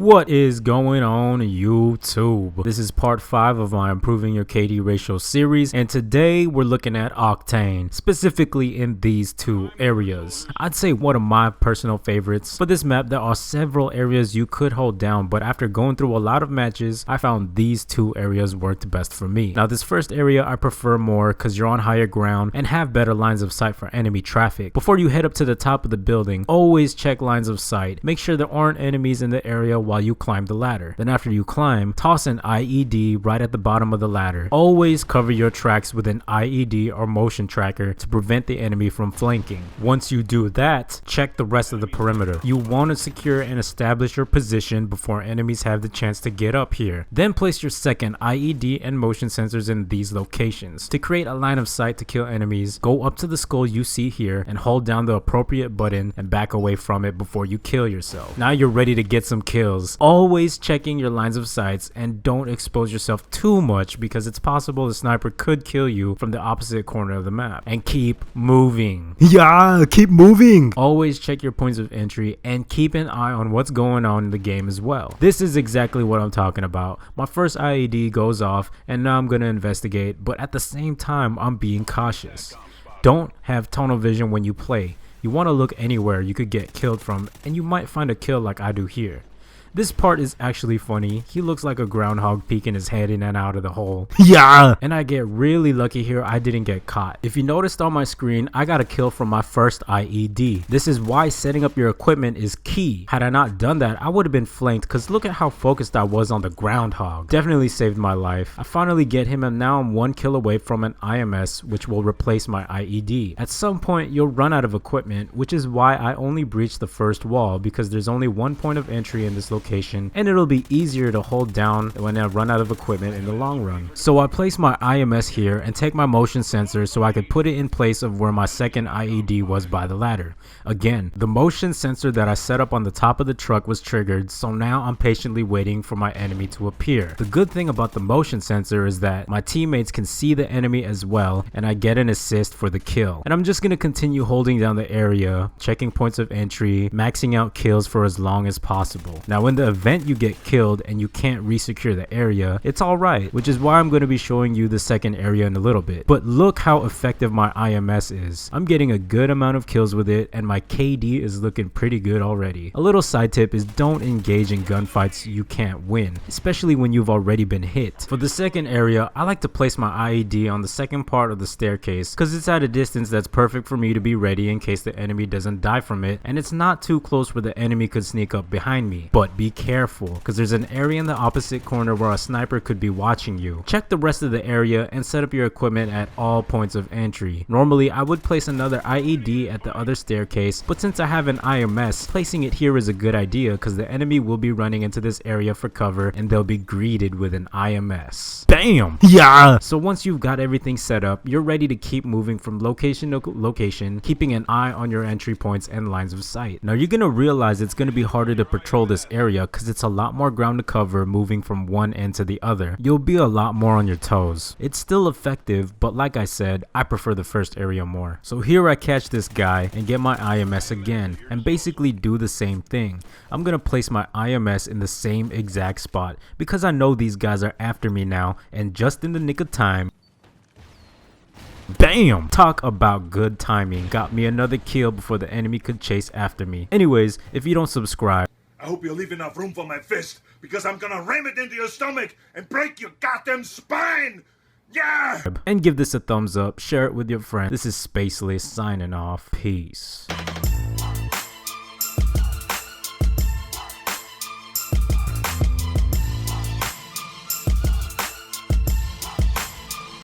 What is going on YouTube? This is part 5 of my Improving Your KD Ratio series, and today we're looking at Octane, specifically in these two areas. I'd say one of my personal favorites. For this map, there are several areas you could hold down, but after going through a lot of matches, I found these two areas worked best for me. Now this first area I prefer more because you're on higher ground and have better lines of sight for enemy traffic. Before you head up to the top of the building, always check lines of sight. Make sure there aren't enemies in the area while you climb the ladder. Then after you climb, toss an IED right at the bottom of the ladder. Always cover your tracks with an IED or motion tracker to prevent the enemy from flanking. Once you do that, check the rest of the perimeter. You want to secure and establish your position before enemies have the chance to get up here. Then place your second IED and motion sensors in these locations. To create a line of sight to kill enemies, go up to the skull you see here and hold down the appropriate button and back away from it before you kill yourself. Now you're ready to get some kills. Always checking your lines of sights and don't expose yourself too much because it's possible the sniper could kill you from the opposite corner of the map. And keep moving. Yeah, keep moving. Always check your points of entry and keep an eye on what's going on in the game as well. This is exactly what I'm talking about. My first IED goes off and now I'm going to investigate, but at the same time I'm being cautious. Don't have tunnel vision when you play. You want to look anywhere you could get killed from, and you might find a kill like I do here. This part is actually funny. He looks like a groundhog peeking his head in and out of the hole. Yeah. And I get really lucky here I didn't get caught. If you noticed on my screen, I got a kill from my first IED. This is why setting up your equipment is key. Had I not done that, I would have been flanked because look at how focused I was on the groundhog. Definitely saved my life. I finally get him and now I'm 1 kill away from an IMS which will replace my IED. At some point you'll run out of equipment, which is why I only breached the first wall because there's only one point of entry in this location and it'll be easier to hold down when I run out of equipment in the long run. So I place my IMS here and take my motion sensor so I could put it in place of where my second IED was by the ladder. Again, the motion sensor that I set up on the top of the truck was triggered, so now I'm patiently waiting for my enemy to appear. The good thing about the motion sensor is that my teammates can see the enemy as well and I get an assist for the kill. And I'm just going to continue holding down the area, checking points of entry, maxing out kills for as long as possible. Now in the event you get killed and you can't resecure the area, it's alright, which is why I'm going to be showing you the second area in a little bit. But look how effective my IMS is. I'm getting a good amount of kills with it and my KD is looking pretty good already. A little side tip is don't engage in gunfights you can't win, especially when you've already been hit. For the second area, I like to place my IED on the second part of the staircase because it's at a distance that's perfect for me to be ready in case the enemy doesn't die from it, and it's not too close where the enemy could sneak up behind me. But be careful because there's an area in the opposite corner where a sniper could be watching you. Check the rest of the area and set up your equipment at all points of entry. Normally I would place another IED at the other staircase, but since I have an IMS, placing it here is a good idea because the enemy will be running into this area for cover and they'll be greeted with an IMS. Bam. Yeah. So once you've got everything set up, you're ready to keep moving from location to location, keeping an eye on your entry points and lines of sight. Now you're gonna realize it's gonna be harder to patrol this area because it's a lot more ground to cover moving from one end to the other. You'll be a lot more on your toes. It's still effective, but like I said, I prefer the first area more. So here I catch this guy and get my IMS again and basically do the same thing. I'm gonna place my IMS in the same exact spot because I know these guys are after me now, and just in the nick of time, bam! Talk about good timing. Got me another kill before the enemy could chase after me. Anyways, if you don't subscribe, I hope you leave enough room for my fist, because I'm gonna ram it into your stomach and break your goddamn spine! Yeah! and give this a thumbs up, share it with your friends. This is Spaceless signing off. Peace.